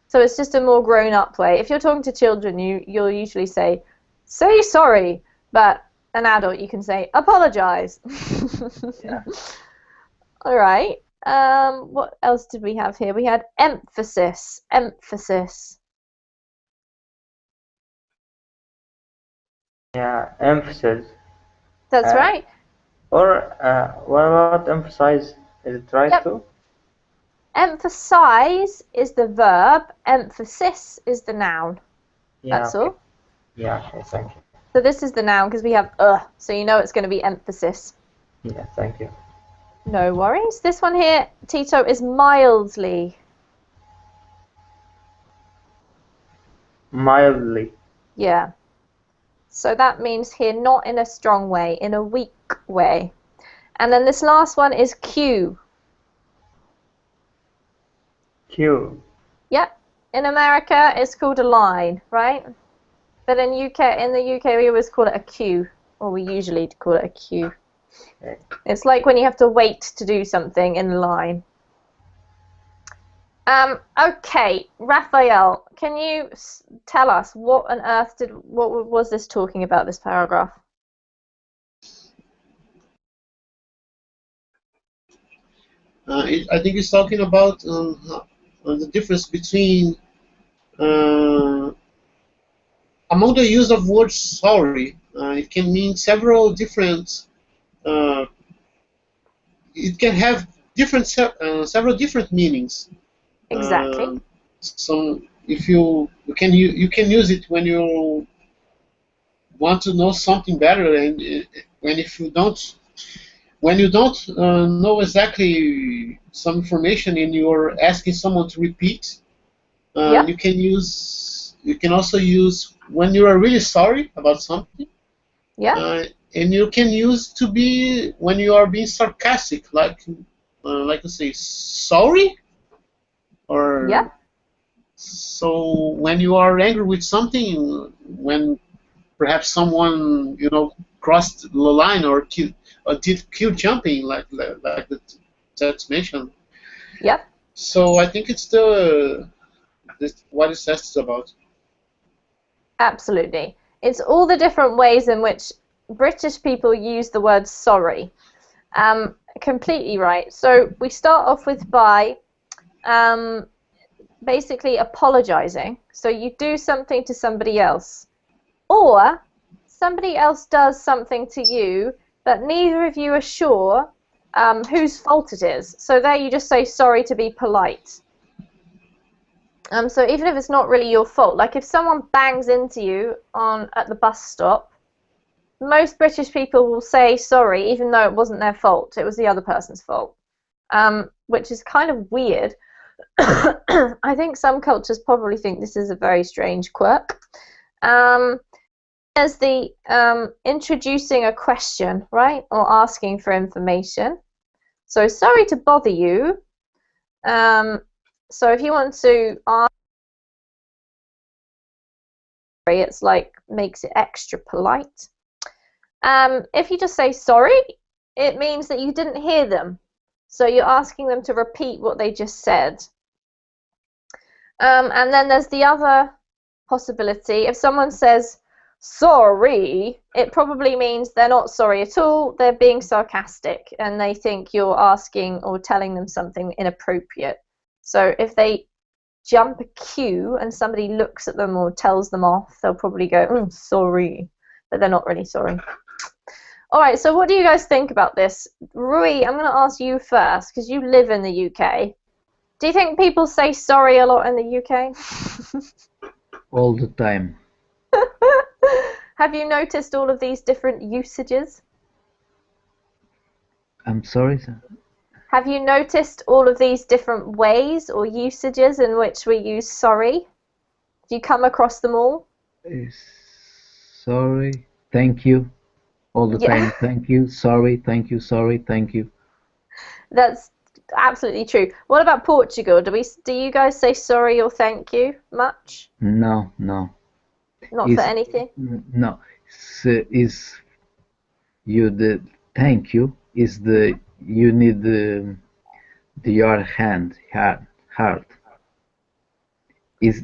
Speaker 1: So it's just a more grown-up way. If you're talking to children, you'll usually say sorry, but an adult you can say apologize.
Speaker 3: Yeah.
Speaker 1: All right. What else did we have here? We had emphasis. Emphasis.
Speaker 3: Yeah. Emphasis.
Speaker 1: That's
Speaker 3: Uh,
Speaker 1: right.
Speaker 3: or what about emphasize? Is it right
Speaker 1: Yep.
Speaker 3: too?
Speaker 1: Emphasize is the verb. Emphasis is the noun.
Speaker 3: Yeah.
Speaker 1: That's
Speaker 3: Okay.
Speaker 1: all.
Speaker 3: Yeah. Okay. Thank you.
Speaker 1: So this is the noun because we have so you know it's going to be emphasis.
Speaker 3: Yeah. Thank you.
Speaker 1: No worries. This one here, Tito, is mildly.
Speaker 3: Mildly.
Speaker 1: Yeah. So that means here not in a strong way, in a weak way. And then this last one is Q.
Speaker 3: Q.
Speaker 1: Yep. In America, it's called a line, right? But in the UK, we always call it a queue, or we usually call it a queue.
Speaker 3: Okay.
Speaker 1: It's like when you have to wait to do something in line. Okay, Raphael, can you tell us what on earth what was this talking about, this paragraph?
Speaker 2: I think it's talking about the difference between among the use of word sorry. It can mean several different. It can have several different meanings.
Speaker 1: Exactly.
Speaker 2: So if you can use it when you want to know something better, and when if you don't when you don't know exactly some information and you're asking someone to repeat,
Speaker 1: Yep.
Speaker 2: you can also use when you are really sorry about something.
Speaker 1: Yeah.
Speaker 2: And you can use to be when you are being sarcastic, like to say sorry, or
Speaker 1: Yep.
Speaker 2: so when you are angry with something, when perhaps someone crossed the line or did kill jumping like the text mentioned.
Speaker 1: Yep.
Speaker 2: So I think it's what it says about.
Speaker 1: Absolutely. It's all the different ways in which British people use the word sorry. Completely right. So we start off with by basically apologizing. So you do something to somebody else, or somebody else does something to you, but neither of you are sure whose fault it is. So there you just say sorry to be polite. So even if it's not really your fault, like if someone bangs into you at the bus stop, most British people will say sorry, even though it wasn't their fault. It was the other person's fault, which is kind of weird. I think some cultures probably think this is a very strange quirk. There's the introducing a question, right, or asking for information. So sorry to bother you. So if you want to ask, it's like makes it extra polite. If you just say sorry, it means that you didn't hear them. So you're asking them to repeat what they just said. And then there's the other possibility. If someone says sorry, it probably means they're not sorry at all. They're being sarcastic and they think you're asking or telling them something inappropriate. So if they jump a queue and somebody looks at them or tells them off, they'll probably go, sorry, but they're not really sorry. All right, so what do you guys think about this? Rui, I'm going to ask you first because you live in the UK. Do you think people say sorry a lot in the UK?
Speaker 4: All the time.
Speaker 1: Have you noticed all of these different usages?
Speaker 4: I'm sorry, sir.
Speaker 1: Have you noticed all of these different ways or usages in which we use sorry? Do you come across them all?
Speaker 4: Sorry, thank you. All the
Speaker 1: Yeah.
Speaker 4: time, thank you, sorry, thank you, sorry, thank you.
Speaker 1: That's absolutely true. What about Portugal? Do you guys say sorry or thank you much?
Speaker 4: No.
Speaker 1: Not for anything?
Speaker 4: No. Is you the thank you is the you need your heart. Is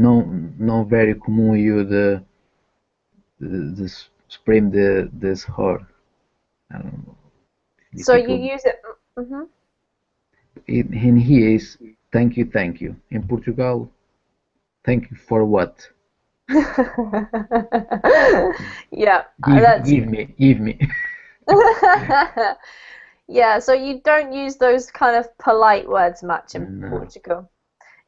Speaker 4: no very comum you the spring this heart. I don't know.
Speaker 1: So you
Speaker 4: Difficult.
Speaker 1: use it. Mm-hmm.
Speaker 4: In here is thank you. In Portugal, thank you for what?
Speaker 1: Yeah,
Speaker 4: Give
Speaker 1: that's.
Speaker 4: give me.
Speaker 1: Yeah, so you don't use those kind of polite words much in
Speaker 4: No.
Speaker 1: Portugal.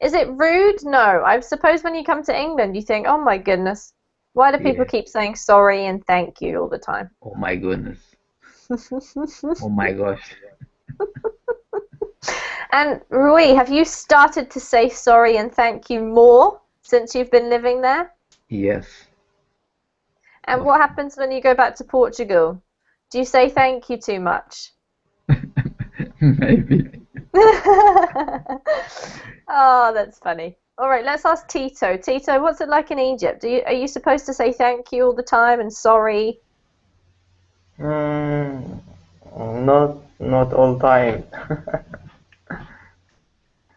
Speaker 1: Is it rude? No. I suppose when you come to England, you think, oh my goodness, why do people
Speaker 4: Yeah.
Speaker 1: keep saying sorry and thank you all the time?
Speaker 4: Oh my goodness. Oh my gosh.
Speaker 1: And Rui, have you started to say sorry and thank you more since you've been living there?
Speaker 4: Yes.
Speaker 1: And what happens when you go back to Portugal? Do you say thank you too much?
Speaker 4: Maybe.
Speaker 1: Oh, that's funny. All right, let's ask Tito. Tito, what's it like in Egypt? Are you supposed to say thank you all the time and sorry?
Speaker 3: Mm, not all time.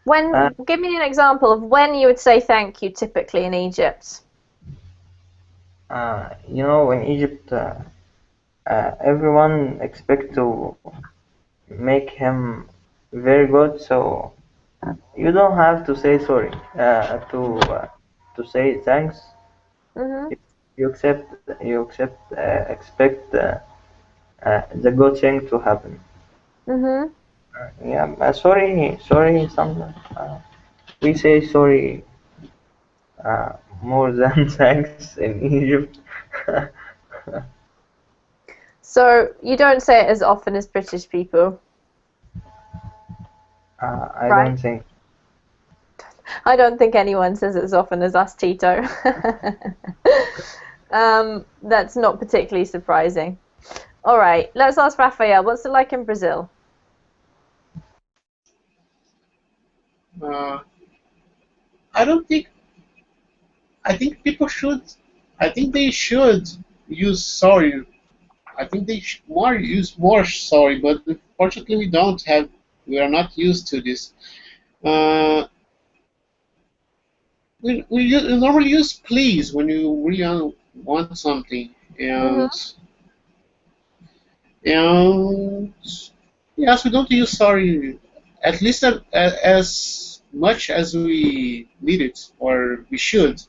Speaker 3: Uh,
Speaker 1: Give me an example of when you would say thank you typically in Egypt.
Speaker 3: in Egypt, everyone expect to make him very good, so you don't have to say sorry to say thanks.
Speaker 1: Mhm.
Speaker 3: You expect the good thing to happen.
Speaker 1: Mhm.
Speaker 3: Yeah, sorry. We say sorry more than thanks in Egypt.
Speaker 1: So you don't say it as often as British people,
Speaker 3: I
Speaker 1: right?
Speaker 3: don't think.
Speaker 1: I don't think anyone says it as often as us, Tito. That's not particularly surprising. All right, let's ask Raphael. What's it like in Brazil?
Speaker 2: Uh, I don't think. I think people should. I think they should use sorry. I think they should use more sorry, but unfortunately we don't have. We are not used to this. Uh, we normally use please when you really want something,
Speaker 1: Mhm.
Speaker 2: and yes, we don't use sorry at least as much as we need it or we should.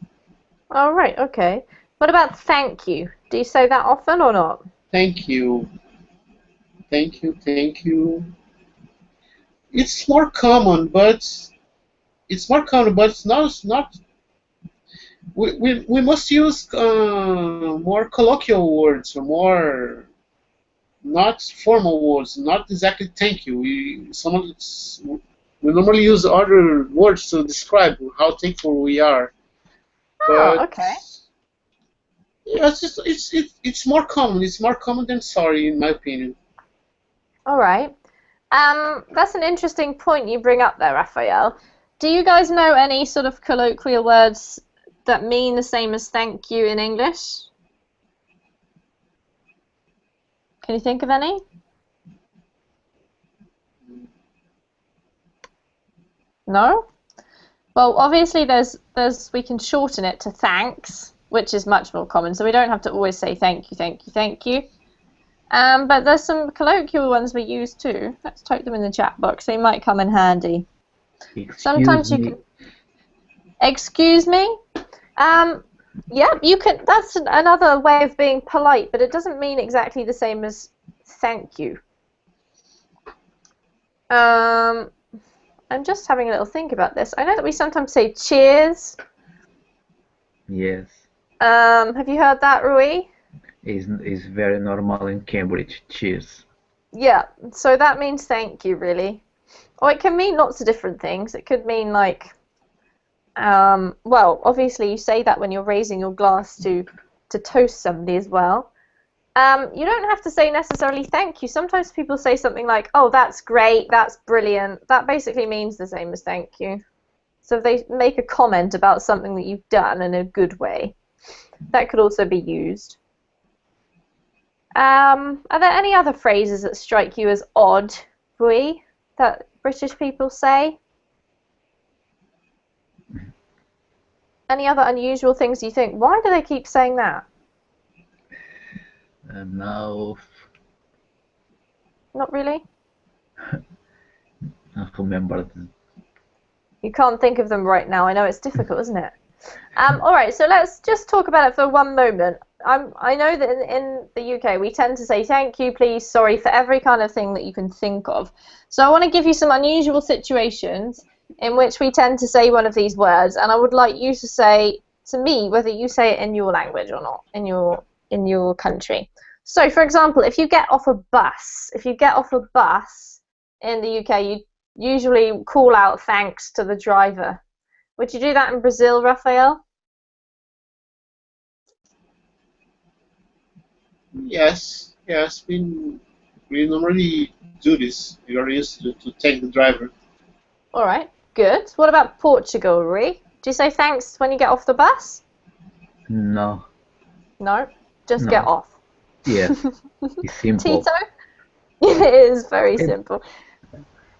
Speaker 1: All right, okay. What about thank you? Do you say that often or not?
Speaker 2: Thank you, thank you. It's more common, but it's not. We must use more colloquial words or more not formal words, not exactly thank you. We normally use other words to describe how thankful we are.
Speaker 1: Oh,
Speaker 2: But
Speaker 1: okay.
Speaker 2: yeah, it's more common. It's more common than sorry, in my opinion.
Speaker 1: All right. That's an interesting point you bring up there, Raphael. Do you guys know any sort of colloquial words that mean the same as thank you in English? Can you think of any? No? Well, obviously there's we can shorten it to thanks, which is much more common, so we don't have to always say thank you, thank you, thank you. But there's some colloquial ones we use too. Let's type them in the chat box. They might come in handy.
Speaker 4: Excuse
Speaker 1: Sometimes you
Speaker 4: me.
Speaker 1: can excuse me. Um, yeah, you can. That's another way of being polite, but it doesn't mean exactly the same as thank you. Um, I'm just having a little think about this. I know that we sometimes say cheers.
Speaker 4: Yes,
Speaker 1: Have you heard that, Rui?
Speaker 4: is very normal in Cambridge. Cheers.
Speaker 1: Yeah, so that means thank you, really. Or it can mean lots of different things. It could mean like, well, obviously you say that when you're raising your glass to toast somebody as well. You don't have to say necessarily thank you. Sometimes people say something like, "Oh, that's great, that's brilliant." That basically means the same as thank you. So if they make a comment about something that you've done in a good way, that could also be used. Are there any other phrases that strike you as odd, Rui, that British people say? Any other unusual things you think, why do they keep saying that?
Speaker 4: And now
Speaker 1: Not really?
Speaker 4: I remember.
Speaker 1: You can't think of them right now. I know it's difficult, isn't it? All right, so let's just talk about it for one moment. I know that in the UK we tend to say thank you, please, sorry for every kind of thing that you can think of. So I want to give you some unusual situations in which we tend to say one of these words, and I would like you to say to me whether you say it in your language or not, in your country. So, for example, if you get off a bus in the UK, you usually call out thanks to the driver. Would you do that in Brazil, Raphael?
Speaker 2: Yes, yes, we normally do this. We are used to thank the driver.
Speaker 1: All right, good. What about Portugal, Rui? Do you say thanks when you get off the bus?
Speaker 4: No,
Speaker 1: No, just get
Speaker 4: no.
Speaker 1: off.
Speaker 4: Yes, it's simple.
Speaker 1: Tito? It is very
Speaker 3: It,
Speaker 1: simple.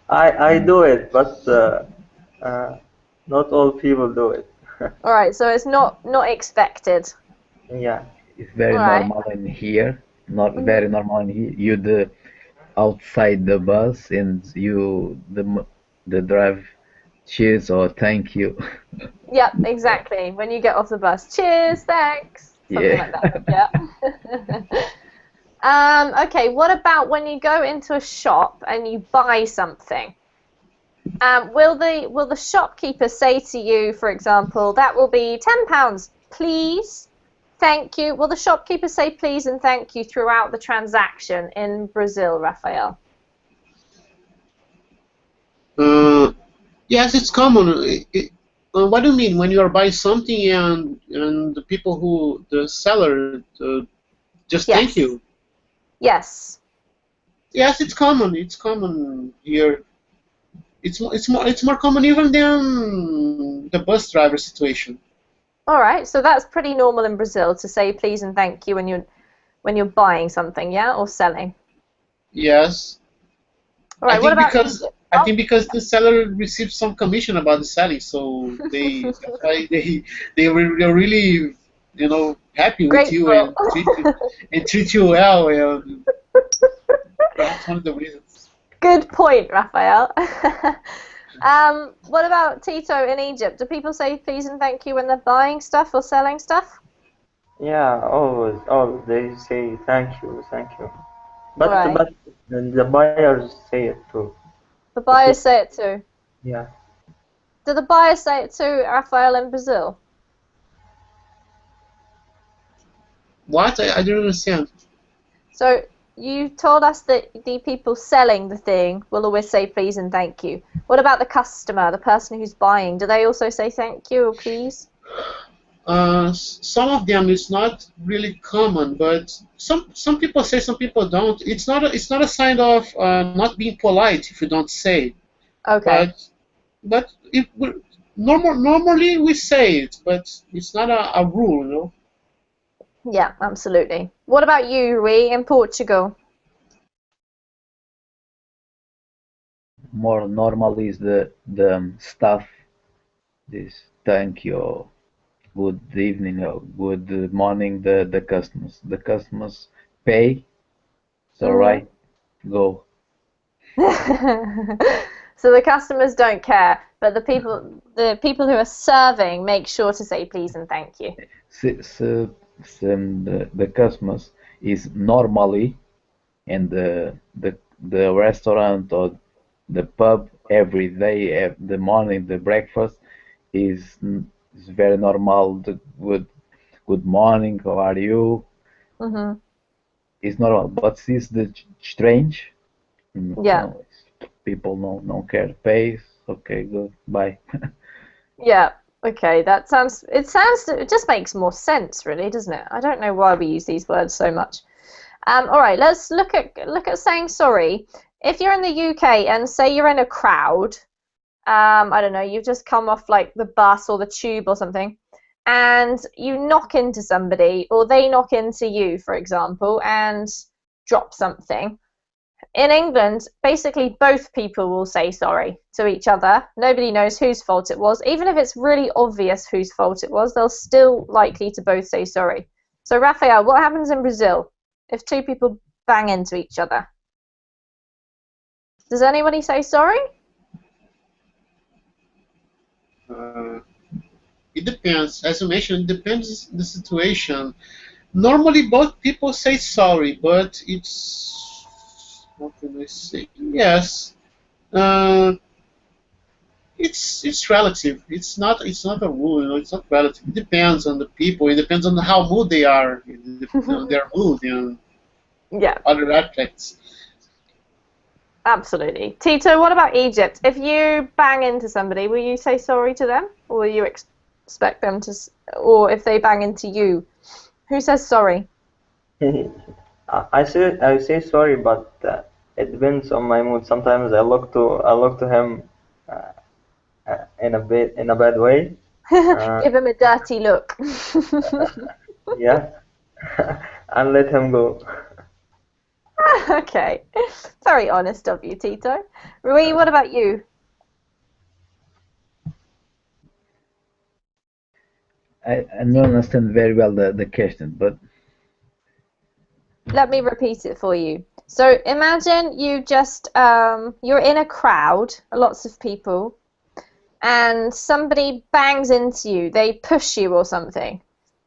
Speaker 3: I do it, but Uh, Not all people do it.
Speaker 1: All right, so it's not expected.
Speaker 3: Yeah.
Speaker 4: It's
Speaker 1: All
Speaker 4: very
Speaker 1: right.
Speaker 4: normal in here. Not
Speaker 1: Mhm.
Speaker 4: very normal in here. You the outside the bus and you the drive cheers or thank you.
Speaker 1: Yep, exactly. When you get off the bus, cheers, thanks, something
Speaker 4: Yeah.
Speaker 1: like that. Yeah. Okay, what about when you go into a shop and you buy something? Will the shopkeeper say to you, for example, that will be £10, please? Thank you. Will the shopkeeper say please and thank you throughout the transaction in Brazil, Raphael?
Speaker 2: Uh, yes, it's common. What do you mean when you are buying something and the seller just thank
Speaker 1: Yes.
Speaker 2: you?
Speaker 1: Yes.
Speaker 2: Yes, it's common. It's common here. It's more common even than the bus driver situation.
Speaker 1: All right. So that's pretty normal in Brazil to say please and thank you when you're buying something, yeah, or selling.
Speaker 2: Yes,
Speaker 1: All right. What about Egypt?
Speaker 2: I
Speaker 1: Oh,
Speaker 2: think because the seller receives some commission about the selling, so that's why they're really happy with you
Speaker 1: grateful.
Speaker 2: and treat you well. And perhaps one of the reasons.
Speaker 1: Good point, Raphael. What about Tito in Egypt? Do people say please and thank you when they're buying stuff or selling stuff?
Speaker 3: Yeah, always, always they say thank you, thank you. But
Speaker 1: Right.
Speaker 3: the buyers say it too.
Speaker 1: The
Speaker 3: The
Speaker 1: buyers
Speaker 3: people,
Speaker 1: say it too.
Speaker 3: yeah.
Speaker 1: Do the buyers say it too, Raphael, in Brazil?
Speaker 2: What? I don't understand.
Speaker 1: So you told us that the people selling the thing will always say please and thank you. What about the customer, the person who's buying? Do they also say thank you or please?
Speaker 2: Some of them is not really common, but some people say, some people don't. It's not a sign of not being polite if you don't say.
Speaker 1: Okay.
Speaker 2: But if normally we say it, but it's not a rule, you know.
Speaker 1: Yeah, absolutely. What about you, Rui, in Portugal?
Speaker 4: More normal is the stuff. This thank you, good evening, or good morning. The customers. The customers pay. So
Speaker 1: Hmm.
Speaker 4: right, go.
Speaker 1: So the customers don't care, but the people who are serving make sure to say please and thank you.
Speaker 4: The customers is normally and the restaurant or the pub every day, the morning, the breakfast is is very normal. The good morning, how are you?
Speaker 1: Hmm.
Speaker 4: Is normal, but this the strange.
Speaker 1: Yeah.
Speaker 4: No, people no care. Pays. Okay, good. Bye.
Speaker 1: Yeah. Okay. It just makes more sense, really, doesn't it? I don't know why we use these words so much. All right, let's look at saying sorry. If you're in the UK and say you're in a crowd, I don't know, you've just come off like the bus or the tube or something, and you knock into somebody or they knock into you, for example, and drop something. In England, basically both people will say sorry to each other. Nobody knows whose fault it was. Even if it's really obvious whose fault it was, they'll still likely to both say sorry. So, Raphael, what happens in Brazil if two people bang into each other? Does anybody say sorry?
Speaker 2: Uh, it depends. As you mentioned, it depends the situation. Normally, both people say sorry, but it's what can I say? Yes, uh, it's relative. It's not a rule. You know, it's not relative. It depends on the people. It depends on how mood they are, on their mood and
Speaker 1: Yeah,
Speaker 2: other aspects.
Speaker 1: absolutely. Tito, what about Egypt? If you bang into somebody, will you say sorry to them? Or will you expect them to, or if they bang into you, who says sorry?
Speaker 3: I say sorry, but it depends on my mood. Sometimes I look to him uh, in a bad way. Uh,
Speaker 1: Give him a dirty look.
Speaker 3: yeah, and let him go.
Speaker 1: Okay. Very honest of you, Tito. Rui, what about you?
Speaker 4: I don't understand very well the question, but
Speaker 1: Let me repeat it for you. So imagine you just you're in a crowd, lots of people, and somebody bangs into you. They push you or something,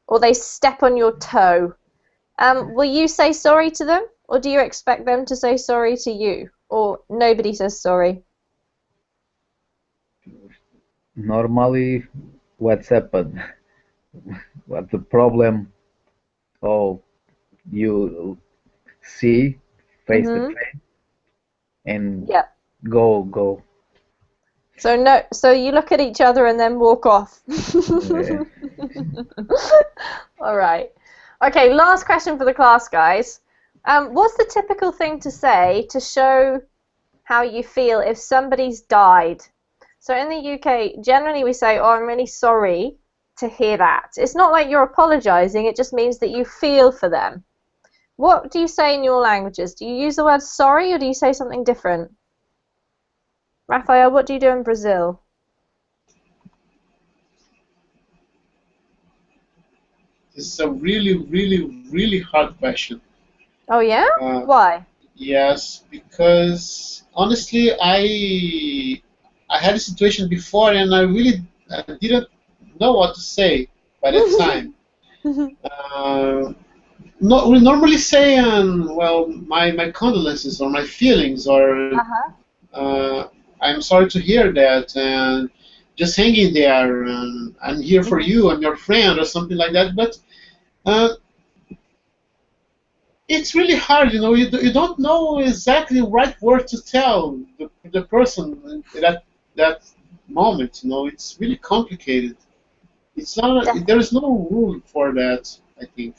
Speaker 1: or they step on your toe. Will you say sorry to them, or do you expect them to say sorry to you, or nobody says sorry?
Speaker 4: normally, what's happened? What the problem? Oh, you see face to
Speaker 1: Mm-hmm.
Speaker 4: face and
Speaker 1: Yeah.
Speaker 4: go.
Speaker 1: So no, so you look at each other and then walk off.
Speaker 4: Uh,
Speaker 1: All right. Okay, last question for the class, guys. What's the typical thing to say to show how you feel if somebody's died? So in the UK, generally we say, "Oh, I'm really sorry to hear that." It's not like you're apologizing, it just means that you feel for them. What do you say in your languages? Do you use the word sorry or do you say something different? Raphael, what do you do in Brazil?
Speaker 2: This is a really, really, really hard question.
Speaker 1: Oh yeah?
Speaker 2: Uh,
Speaker 1: Why?
Speaker 2: yes, because honestly, I had a situation before, and I really didn't know what to say by that time. Uh, no, we normally say, well, my condolences or my feelings, or
Speaker 1: Uh-huh.
Speaker 2: uh, I'm sorry to hear that, and just hanging there, and I'm here for
Speaker 1: Mhm.
Speaker 2: you, I'm your friend, or something like that. But uh, it's really hard, you don't know exactly the right word to tell the person at that moment. It's really complicated. It's not. There is no rule for that, I think.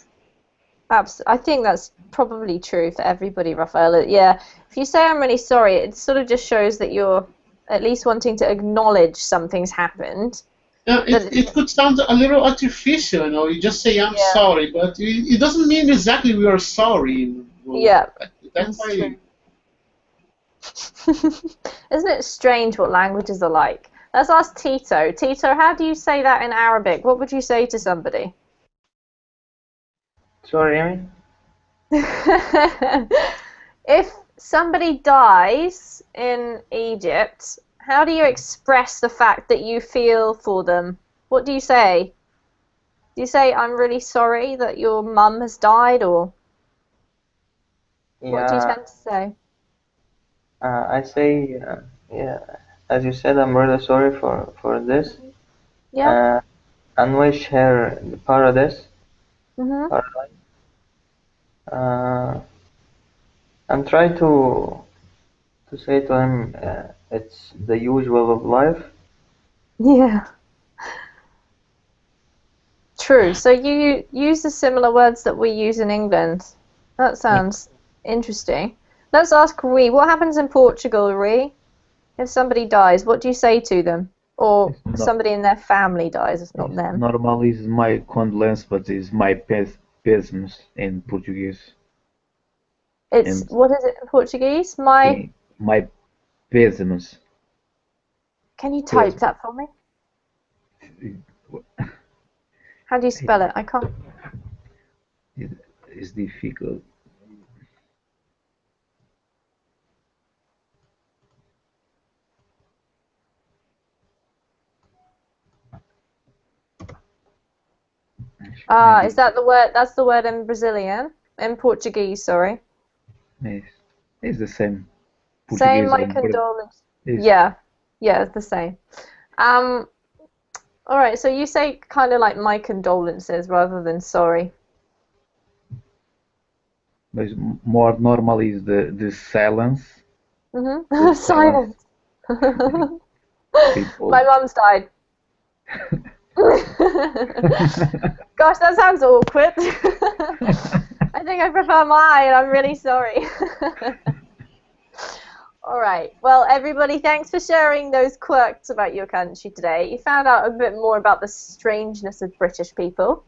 Speaker 1: I think that's probably true for everybody, Raphael. Yeah, if you say I'm really sorry, it sort of just shows that you're at least wanting to acknowledge something's happened. But
Speaker 2: It could sound a little artificial, you just say I'm
Speaker 1: yeah,
Speaker 2: sorry, but it doesn't mean exactly we are sorry.
Speaker 1: yeah,
Speaker 2: That's
Speaker 1: that's true.
Speaker 2: why.
Speaker 1: Isn't it strange what languages are like? Let's ask Tito. Tito, how do you say that in Arabic? What would you say to somebody?
Speaker 3: Sorry, Amy?
Speaker 1: If somebody dies in Egypt, how do you express the fact that you feel for them? What do you say? Do you say, I'm really sorry that your mum has died, or what do you
Speaker 3: Yeah,
Speaker 1: tend to say?
Speaker 3: I say, yeah, as you said, I'm really sorry for this,
Speaker 1: Yeah.
Speaker 3: uh, and wish her the paradise,
Speaker 1: Mhm.
Speaker 3: paradise, uh, and try to say to him, it's the usual of life.
Speaker 1: Yeah. True. So you use the similar words that we use in England. That
Speaker 3: Yeah.
Speaker 1: sounds interesting. Let's ask Rui. What happens in Portugal, Rui? If somebody dies, what do you say to them? Or
Speaker 4: it's not.
Speaker 1: somebody in their family dies, it's not
Speaker 4: It's
Speaker 1: them.
Speaker 4: normal is my condolence, but is my pésamos in Portuguese.
Speaker 1: It's,
Speaker 4: And
Speaker 1: what is it in Portuguese?
Speaker 4: my pésamos.
Speaker 1: Can you type
Speaker 4: Pésamos.
Speaker 1: that for me? How do you spell it? I can't.
Speaker 4: It's difficult.
Speaker 1: Ah, is
Speaker 4: Maybe
Speaker 1: that the word? That's the word in Brazilian? In Portuguese, sorry.
Speaker 4: it's, it's the same.
Speaker 1: Same,
Speaker 4: Portuguese
Speaker 1: my
Speaker 4: or
Speaker 1: condolence.
Speaker 4: is
Speaker 1: Yeah, yeah, it's the same. Um, all right, so you say kind of like my condolences rather than sorry.
Speaker 4: but more normal is the silence. The
Speaker 1: Mm-hmm.
Speaker 4: silence
Speaker 1: Silence.
Speaker 4: people.
Speaker 1: My mum's died. Gosh, that sounds awkward. I think I prefer mine. I'm really sorry. All right. Well, everybody, thanks for sharing those quirks about your country today. You found out a bit more about the strangeness of British people.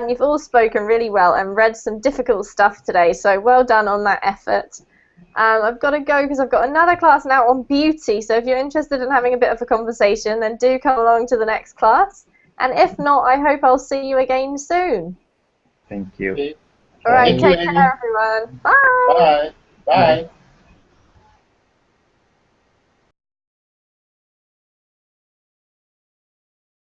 Speaker 1: You've all spoken really well and read some difficult stuff today, so well done on that effort. I've got to go because I've got another class now on beauty, so if you're interested in having a bit of a conversation, then do come along to the next class. And if not, I hope I'll see you again soon.
Speaker 4: Thank you.
Speaker 2: Okay.
Speaker 1: All right,
Speaker 2: Thank you,
Speaker 1: take
Speaker 2: Amy.
Speaker 1: care, everyone. Bye.
Speaker 2: Bye. Bye.